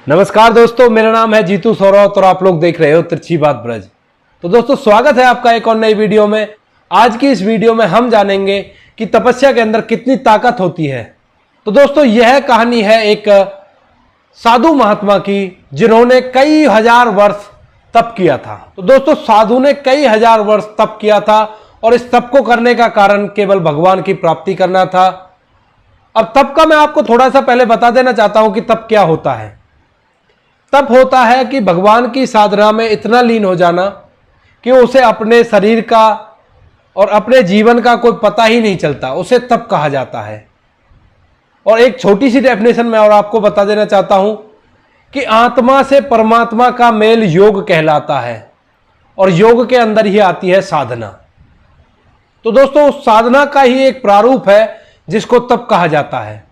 नमस्कार दोस्तों, मेरा नाम है जीतू सौरव और आप लोग देख रहे हो तिरछी बात ब्रज। तो दोस्तों स्वागत है आपका एक और नई वीडियो में। आज की इस वीडियो में हम जानेंगे कि तपस्या के अंदर कितनी ताकत होती है। तो दोस्तों यह कहानी है एक साधु महात्मा की जिन्होंने कई हजार वर्ष तप किया था। तो दोस्तों साधु ने कई हजार वर्ष तप किया था और इस तप को करने का कारण केवल भगवान की प्राप्ति करना था। अब तप का मैं आपको थोड़ा सा पहले बता देना चाहता हूं कि तप क्या होता है। तप होता है कि भगवान की साधना में इतना लीन हो जाना कि उसे अपने शरीर का और अपने जीवन का कोई पता ही नहीं चलता, उसे तप कहा जाता है। और एक छोटी सी डेफिनेशन मैं और आपको बता देना चाहता हूं कि आत्मा से परमात्मा का मेल योग कहलाता है और योग के अंदर ही आती है साधना। तो दोस्तों उस साधना का ही एक प्रारूप है जिसको तप कहा जाता है।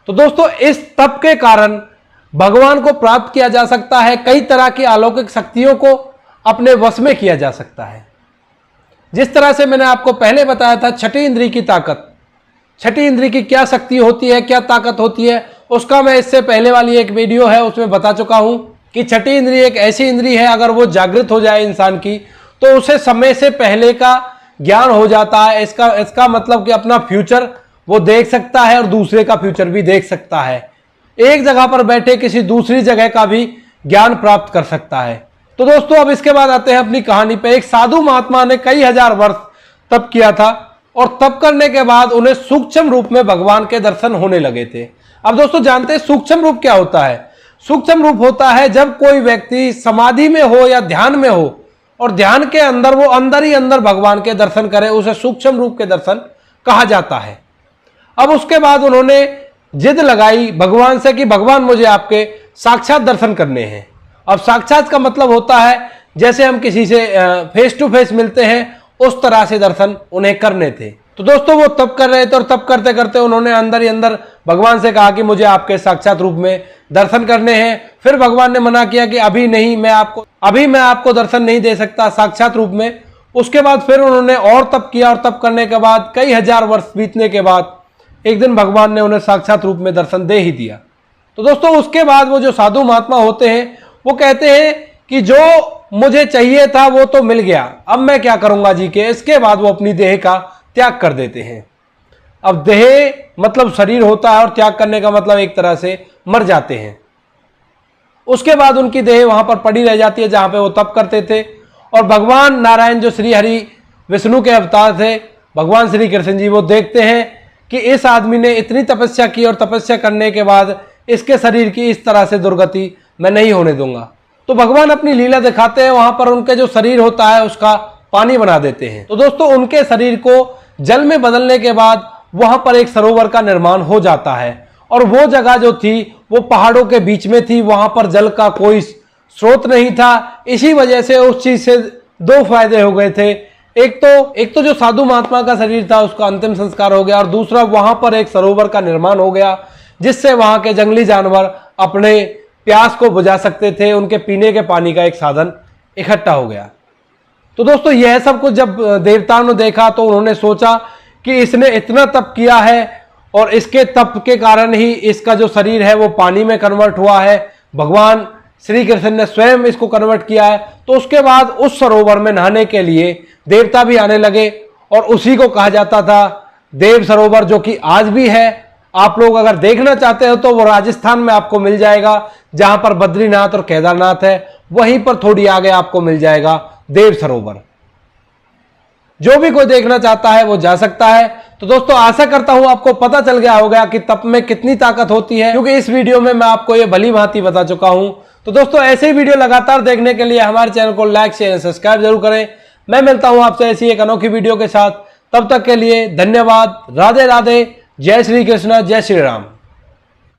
तो दोस्तों इस तप के कारण भगवान को प्राप्त किया जा सकता है, कई तरह की अलौकिक शक्तियों को अपने वश में किया जा सकता है। जिस तरह से मैंने आपको पहले बताया था छठी इंद्री की ताकत, छठी इंद्री की क्या शक्ति होती है, क्या ताकत होती है, उसका मैं इससे पहले वाली एक वीडियो है उसमें बता चुका हूं कि छठी इंद्री एक ऐसी इंद्री है, अगर वो जागृत हो जाए इंसान की तो उसे समय से पहले का ज्ञान हो जाता है। इसका मतलब कि अपना फ्यूचर वो देख सकता है और दूसरे का फ्यूचर भी देख सकता है। एक जगह पर बैठे किसी दूसरी जगह का भी ज्ञान प्राप्त कर सकता है। तो दोस्तों अब इसके बाद आते हैं अपनी कहानी पे। एक साधु महात्मा ने कई हजार वर्ष तप किया था और तप करने के बाद उन्हें सूक्ष्म रूप में भगवान के दर्शन होने लगे थे। अब दोस्तों जानते हैं सूक्ष्म रूप क्या होता है। सूक्ष्म रूप होता है जब कोई व्यक्ति समाधि में हो या ध्यान में हो और ध्यान के अंदर वो अंदर ही अंदर भगवान के दर्शन करे, उसे सूक्ष्म रूप के दर्शन कहा जाता है। अब उसके बाद उन्होंने जिद लगाई भगवान से कि भगवान मुझे आपके साक्षात दर्शन करने हैं। अब साक्षात का मतलब होता है जैसे हम किसी से फेस टू फेस मिलते हैं उस तरह से दर्शन उन्हें करने थे। तो दोस्तों वो तप कर रहे थे और तप करते करते उन्होंने अंदर ही अंदर भगवान से कहा कि मुझे आपके साक्षात रूप में दर्शन करने हैं। फिर भगवान ने मना किया कि अभी नहीं, मैं आपको दर्शन नहीं दे सकता साक्षात रूप में। उसके बाद फिर उन्होंने और तप किया और तप करने के बाद कई हजार वर्ष बीतने के बाद एक दिन भगवान ने उन्हें साक्षात रूप में दर्शन दे ही दिया। तो दोस्तों उसके बाद वो जो साधु महात्मा होते हैं वो कहते हैं कि जो मुझे चाहिए था वो तो मिल गया, अब मैं क्या करूंगा जी के। इसके बाद वो अपनी देह का त्याग कर देते हैं। अब देह मतलब शरीर होता है और त्याग करने का मतलब एक तरह से मर जाते हैं। उसके बाद उनकी देह वहां पर पड़ी रह जाती है जहां पे वो तप करते थे। और भगवान नारायण जो श्री हरि विष्णु के अवतार थे, भगवान श्री कृष्ण जी, वो देखते हैं कि इस आदमी ने इतनी तपस्या की और तपस्या करने के बाद इसके शरीर की इस तरह से दुर्गति मैं नहीं होने दूंगा। तो भगवान अपनी लीला दिखाते हैं, वहां पर उनके जो शरीर होता है उसका पानी बना देते हैं। तो दोस्तों उनके शरीर को जल में बदलने के बाद वहां पर एक सरोवर का निर्माण हो जाता है। और वो जगह जो थी वो पहाड़ों के बीच में थी, वहां पर जल का कोई स्रोत नहीं था। इसी वजह से उस चीज से दो फायदे हो गए थे। एक तो जो साधु महात्मा का शरीर था उसका अंतिम संस्कार हो गया और दूसरा वहां पर एक सरोवर का निर्माण हो गया जिससे वहां के जंगली जानवर अपने प्यास को बुझा सकते थे, उनके पीने के पानी का एक साधन इकट्ठा हो गया। तो दोस्तों यह सब कुछ जब देवताओं ने देखा तो उन्होंने सोचा कि इसने इतना तप किया है और इसके तप के कारण ही इसका जो शरीर है वो पानी में कन्वर्ट हुआ है, भगवान श्री कृष्ण ने स्वयं इसको कन्वर्ट किया है। तो उसके बाद उस सरोवर में नहाने के लिए देवता भी आने लगे और उसी को कहा जाता था देव सरोवर, जो कि आज भी है। आप लोग अगर देखना चाहते हो तो वो राजस्थान में आपको मिल जाएगा, जहां पर बद्रीनाथ और केदारनाथ है वहीं पर थोड़ी आगे आपको मिल जाएगा देव सरोवर। जो भी कोई देखना चाहता है वो जा सकता है। तो दोस्तों आशा करता हूं आपको पता चल गया होगा कि तप में कितनी ताकत होती है, क्योंकि इस वीडियो में मैं आपको ये भली भांति बता चुका हूं। तो दोस्तों ऐसे ही वीडियो लगातार देखने के लिए हमारे चैनल को लाइक शेयर सब्सक्राइब जरूर करें। मैं मिलता हूं आपसे ऐसी एक अनोखी वीडियो के साथ, तब तक के लिए धन्यवाद। राधे राधे, जय श्री कृष्ण, जय श्री राम।